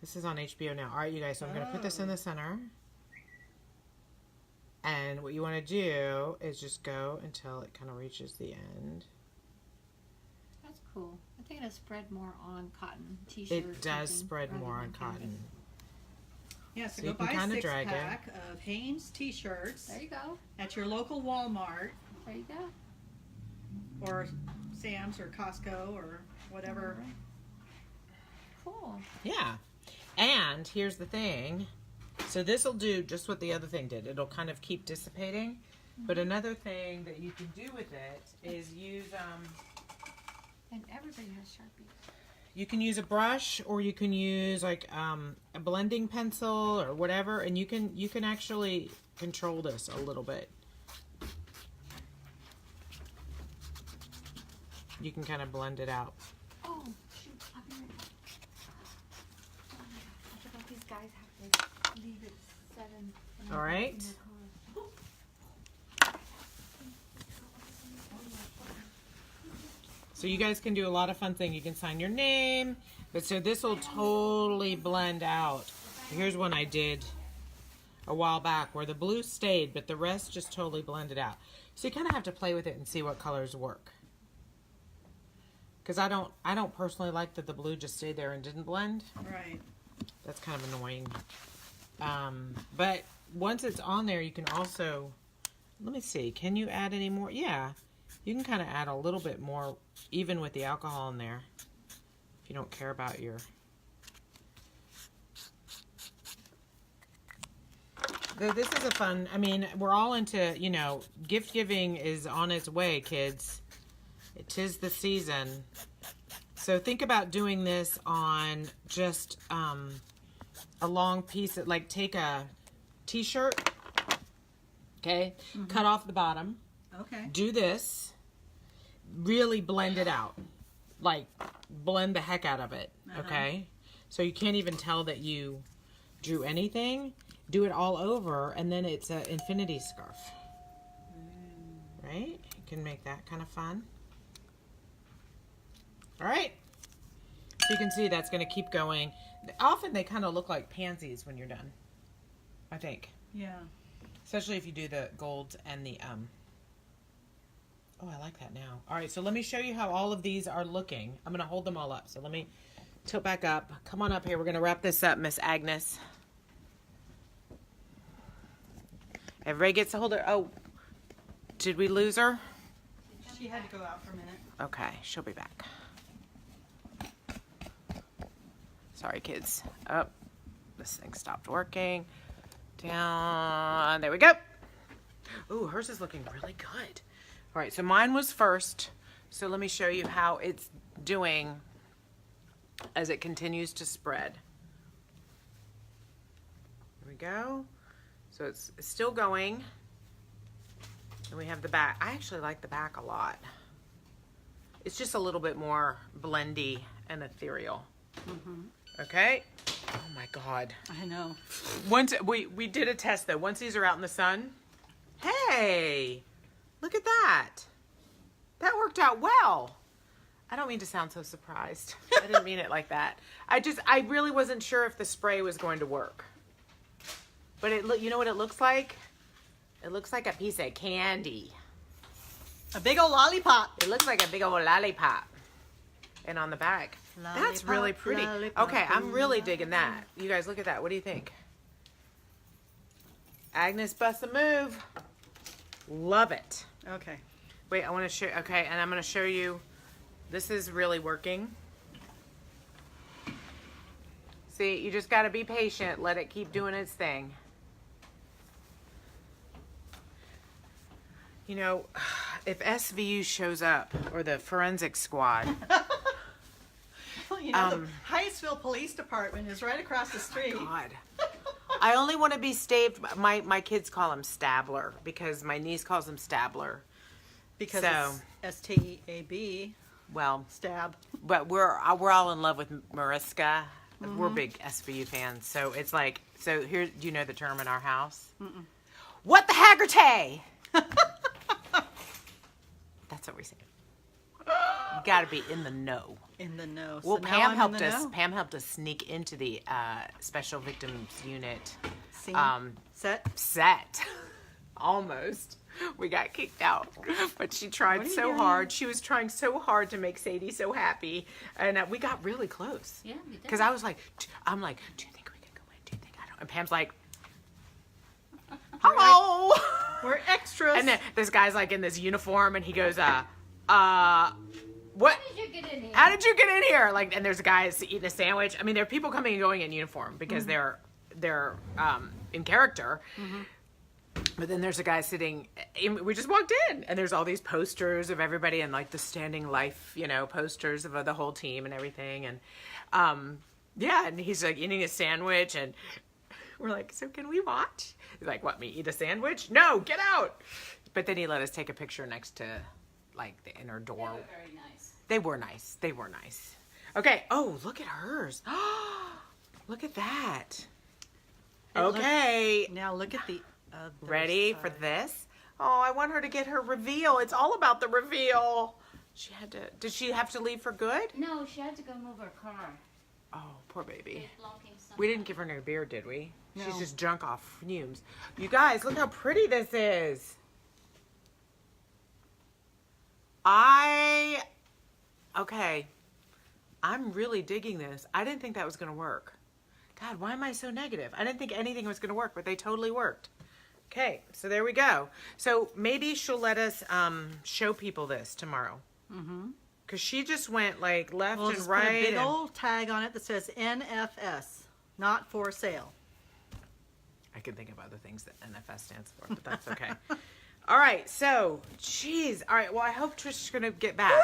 This is on HBO now. All right, you guys, so I'm going to put this in the center. And what you want to do is just go until it kind of reaches the end. That's cool. I think it'll spread more on cotton t-shirts. It does something, spread rather more than on cotton. Yeah, so So you go can buy a kinda drag it. 6-pack of Hanes t-shirts There you go. at your local Walmart There you go. or Sam's or Costco or whatever. Cool. Yeah. And here's the thing. So this will do just what the other thing did. It'll kind of keep dissipating. But another thing that you can do with it is use And everybody has Sharpies. you can use a brush, or you can use like a blending pencil or whatever, and you can actually control this a little bit. You can kind of blend it out. Oh, shoot. I'll be right back. Oh my God. I forgot these guys have to leave at 7. and All I'm right. in their car. So you guys can do a lot of fun things. You can sign your name, but so this will totally blend out. Here's one I did a while back where the blue stayed, but the rest just totally blended out. So you kind of have to play with it and see what colors work. Because I don't personally like that the blue just stayed there and didn't blend. Right. That's kind of annoying. But once it's on there, you can also, let me see, can you add any more? Yeah, you can kind of add a little bit more, even with the alcohol in there, if you don't care about your... This is a fun, I mean, we're all into, you know, gift giving is on its way, kids. It is the season. So think about doing this on just a long piece of, like, take a t-shirt, okay, cut off the bottom, Okay. do this, really blend it out, like blend the heck out of it, okay? So you can't even tell that you drew anything. Do it all over, and then it's an infinity scarf, right? You can make that kind of fun. All right, so you can see that's going to keep going. Often they kind of look like pansies when you're done, I think. Yeah. Especially if you do the gold and the, oh, I like that now. All right, so let me show you how all of these are looking. I'm going to hold them all up. So let me tilt back up. Come on up here. We're going to wrap this up, Miss Agnes. Everybody gets to hold her. Oh, did we lose her? She had to go out for a minute. Okay, she'll be back. Sorry, kids. Oh, this thing stopped working. Down. There we go. Ooh, hers is looking really good. All right, so mine was first. So let me show you how it's doing as it continues to spread. There we go. So it's still going. And we have the back. I actually like the back a lot. It's just a little bit more blendy and ethereal. Okay. Oh my God. I know. Once we did a test though. Once these are out in the sun, hey, look at that. That worked out well. I don't mean to sound so surprised. I didn't mean it like that. I really wasn't sure if the spray was going to work. But you know what it looks like? It looks like a piece of candy. A big old lollipop. It looks like a big old lollipop. And on the back. That's really pretty. Lollipop, Okay, I'm really digging that. You guys, look at that. What do you think? Agnes busts a move. Love it. Okay. Wait, I want to show. Okay, and I'm going to show you. This is really working. See, you just got to be patient. Let it keep doing its thing. You know, if SVU shows up, or the forensic squad, Well, you know, the Hyattsville Police Department is right across the street. God. I only want to be staved. My kids call him Stabler because my niece calls him Stabler. Because So- it's STEAB, Well, stab. but we're all in love with Mariska. We're big SVU fans. So it's like, so here, do you know the term in our house? What the Haggerty? That's what we say. You got to be in the know. In the know. Well, So now Pam I'm helped in the us. know. Pam helped us sneak into the special victims unit Scene. Set. set. Almost. We got kicked out. But she tried What are you so doing? hard. She was trying so hard to make Sadie so happy. And we got really close. Yeah, we did. Because I was like, I'm like, do you think we can go in? Do you think I don't? And Pam's like, hello. We're extras. And then this guy's like in this uniform and he goes, what? How did you get in here? How did you get in here? Like, and there's guys eating a sandwich. I mean, there are people coming and going in uniform because they're in character. But then there's a guy sitting, we just walked in, and there's all these posters of everybody and like the standing life, you know, posters of the whole team and everything. And yeah, and he's like eating a sandwich, and we're like, so can we watch? He's like, what, me eat a sandwich? No, get out. But then he let us take a picture next to like the inner door. They were very nice. They were nice. They were nice. Okay. Oh, look at hers. Look at that. Okay. Now look at the other Ready side. for this? Oh, I want her to get her reveal. It's all about the reveal. She had to. Did she have to leave for good? No, she had to go move her car. Oh, poor baby. It's blocking something. We didn't give her no beer, did we? No. She's just drunk off fumes. You guys, look how pretty this is. Okay. I'm really digging this. I didn't think that was going to work. God, why am I so negative? I didn't think anything was going to work, but they totally worked. Okay, so there we go. So maybe she'll let us show people this tomorrow. Because she just went like left We'll and just right. put a big and- old tag on it that says NFS, not for sale. I can think of other things that NFS stands for, but that's okay. All right, so, geez. All right, well, I hope Trish is going to get back.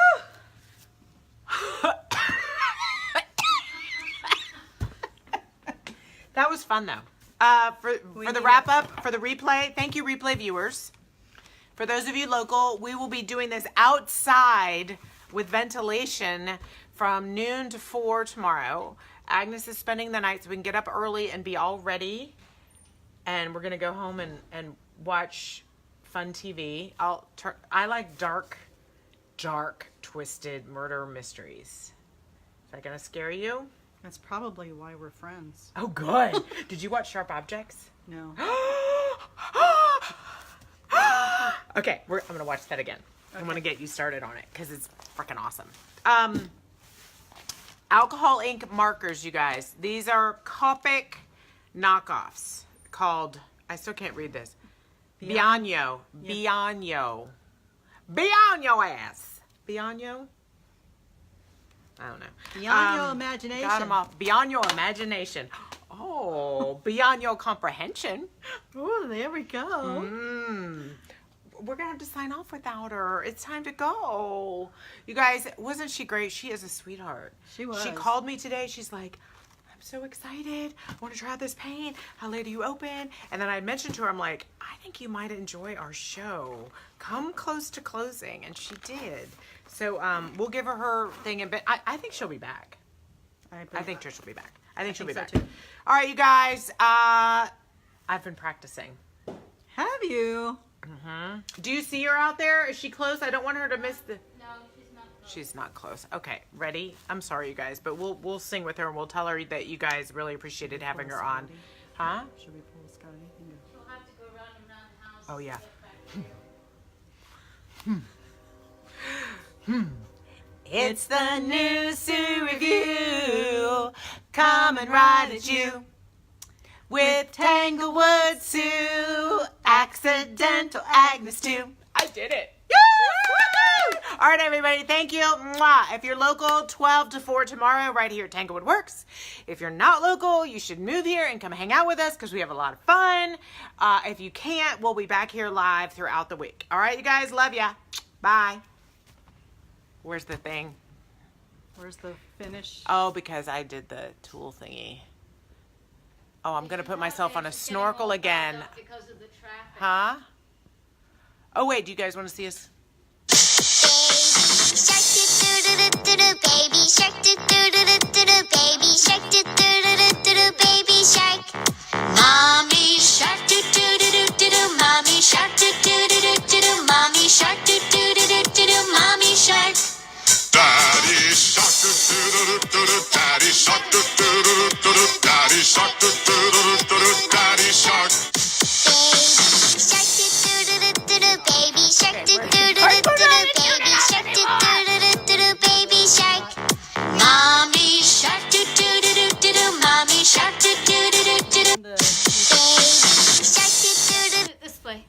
That was fun, though. For the need wrap up, for the replay, thank you, replay viewers. For those of you local, we will be doing this outside with ventilation from noon to 4 tomorrow. Agnes is spending the night so we can get up early and be all ready. And we're going to go home and watch fun TV. I like dark, twisted murder mysteries. Is that going to scare you? That's probably why we're friends. Oh, good. Did you watch Sharp Objects? No. Okay, I'm going to watch that again. I'm going to get you started on it because it's freaking awesome. Alcohol ink markers, you guys. These are Copic knockoffs called, I still can't read this, Bianyo. Bianyo. Bianyo ass. Bianyo? I don't know. Beyond your imagination. Got them off. Beyond your imagination. Oh, beyond your comprehension. Oh, there we go. We're going to have to sign off without her. It's time to go. You guys, wasn't she great? She is a sweetheart. She was. She called me today. She's like, I'm so excited. I want to try out this paint. How late do you open? And then I mentioned to her, I'm like, I think you might enjoy our show. Come close to closing. And she did. So we'll give her thing. And I think she'll be back. I think Trish will be back. I think she'll be so back. too. All right, you guys. I've been practicing. Have you? Do you see her out there? Is she close? I don't want her to miss the... No, she's not close. She's not close. Okay, ready? I'm sorry, you guys, but we'll sing with her and we'll tell her that you guys really appreciated having her on. Huh? Should we pull Scotty? She'll have to go round and round the house. Oh, yeah. and get back here. It's the new Sue Review coming right at you with Tanglewood Sue, accidental Agnes too. I did it. Woo! All right, everybody. Thank you. Mwah. If you're local, 12 to 4 tomorrow, right here at Tanglewood Works. If you're not local, you should move here and come hang out with us because we have a lot of fun. If you can't, we'll be back here live throughout the week. All right, you guys. Love ya. Bye. Where's the thing? Where's the finish? Oh, because I did the tool thingy. Oh, I'm going to put myself on a snorkel again. Because of the traffic. Huh? Oh, wait. Do you guys want to see us? Baby shark do do do do do do baby shark do do do do do do baby shark mommy shark do do do do do do mommy shark do do do do do do mommy shark do do do do do do mommy shark Daddy shark do do do do do daddy shark do do do do do daddy shark do do do do do daddy shark baby shark do do do do do baby shark do do do do do do baby shark mommy shark do do do do do do mommy shark do do do do do do baby shark do do do This way.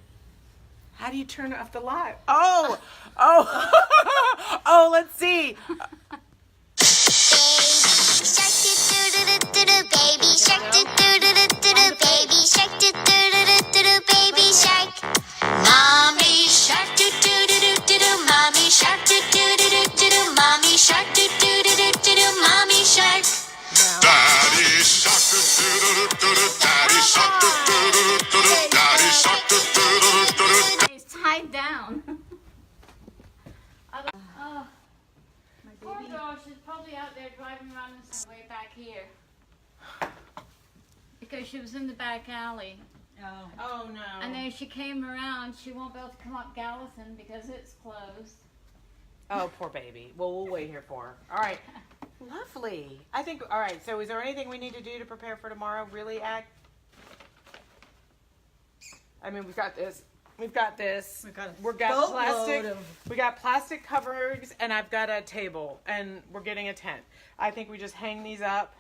How do you turn off the live? Oh, oh, let's see. baby shark do do do do do do, baby shark do do do do do do, baby shark do do do do do do, baby shark. Mommy shark do do do do do do, mommy shark do do do do do do, mommy shark do do do do do do, mommy shark. Daddy shark do do do do do, daddy shark do do do do do, daddy shark do do do do do. He's tied down. Oh, poor girl, she's probably out there driving around this way back here. Because she was in the back alley. Oh. Oh no. And then she came around, she won't be able to come up Gallatin because it's closed. Oh, poor baby. Well, we'll wait here for her. All right. Lovely. I think, all right, so is there anything we need to do to prepare for tomorrow? Really, act? I mean, we've got this. We've got this. We've got plastic. boatload We got plastic coverings, and I've got a table, and we're getting a tent. I think we just hang these up.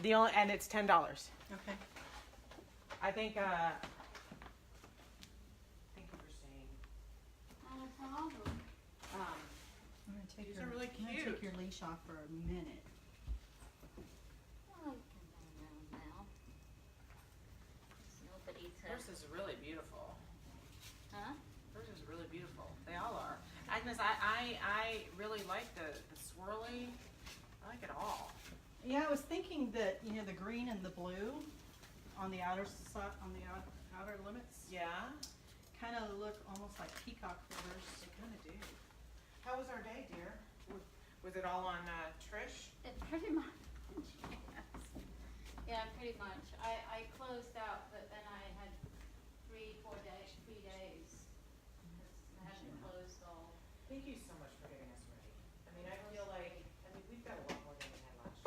And it's $10. Okay. I think what we're saying. Oh, it's awful. I'm gonna take These your, are really I'm gonna cute. take your leash off for a minute. Oh, you can go around now. There's nobody to... Hers is really beautiful. Huh? Hers is really beautiful. They all are. Agnes, I really like the swirly. I like it all. Yeah, I was thinking that, you know, the green and the blue on the outer side, on the outer limits, Yeah, kind of look almost like peacock feathers. they kind of do. How was our day, dear? Was it all on Trish? Pretty much, yes. Yeah, pretty much. I closed out, but then I had 3 days. I hadn't closed all. Thank you so much for getting us ready. I mean, I feel like, we've got a lot more than we had last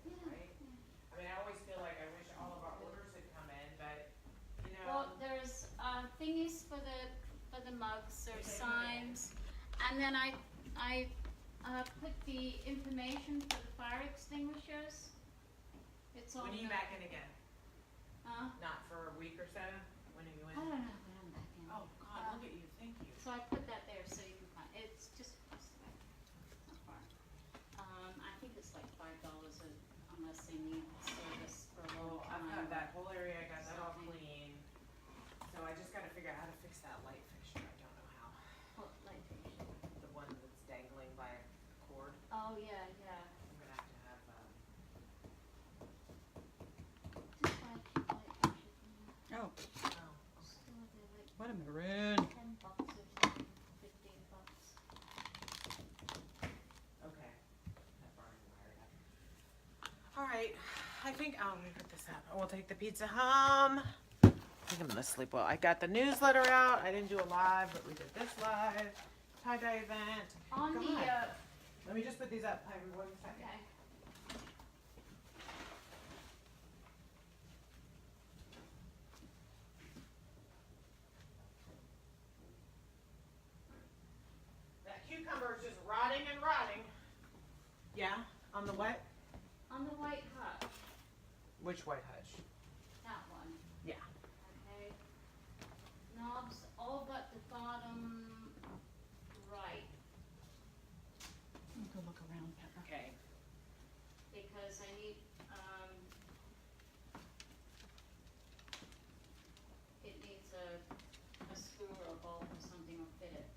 year, right? I mean, I always feel like I wish all of our orders had come in, but, you know. Well, there's thingies for the mugs, there's signs, and then I put the information for the fire extinguishers. It's on When are you the- back in again? Huh? Not for a week or so? When are you I in? don't know when I'm back in. Oh, God, look at you. Thank you. So I put that there so you can find, it's just across the way. Not far. I think it's like $5 unless they need service for a long Well, I've time. got that whole area, I got that all Something. clean. So I just gotta figure out how to fix that light fixture. I don't know how. What light fixture? The one that's dangling by a cord. Oh, yeah, yeah. I'm gonna have to have, Just buy a cheap light fixture from the Oh, store. They're like what a maroon. $10 or something, $15. okay. That barn wired up. All right, I think, let me put this up. We'll take the pizza home. I think I'm gonna sleep well. I got the newsletter out. I didn't do a live, but we did this live. Tie-dye event. On the, God. Let me just put these up, Piper, 1 second. okay. That cucumber is just rotting and rotting. Yeah, on the what? On the white hut, Which white hutch? that one, Yeah. okay? Knobs all but the bottom right, Let me go look around, Pepper. Okay. because I need, it needs a screw or a bolt or something to fit it.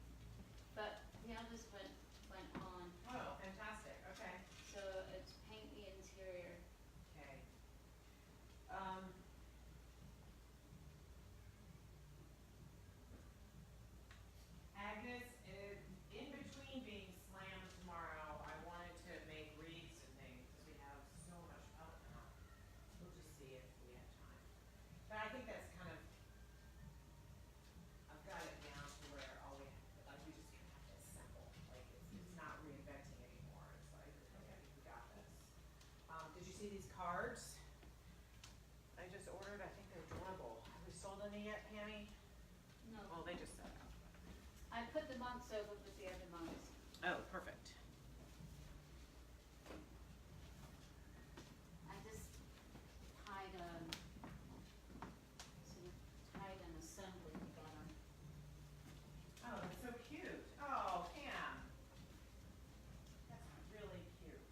But the others went on, Oh, fantastic. Okay. so it's paint the interior. Okay. Agnes, in between being slammed tomorrow, I wanted to make wreaths and things because we have so much up now. We'll just see if we have time. But I think that's kind of, I've got it down to where all we, like, we just kind of have to assemble. Like, it's not reinventing anymore. It's like, okay, I think we got this. Did you see these cards? I just ordered, I think they're adorable. Have we sold any yet, Pammy? No, Well, they just set up. I put the mugs over with the other mugs. Oh, perfect. I just tied sort of tied an assembly together. Oh, that's so cute. Oh, Pam. That's really cute.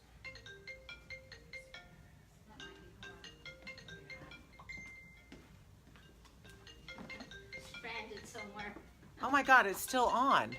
somewhere. Oh my God, it's still on.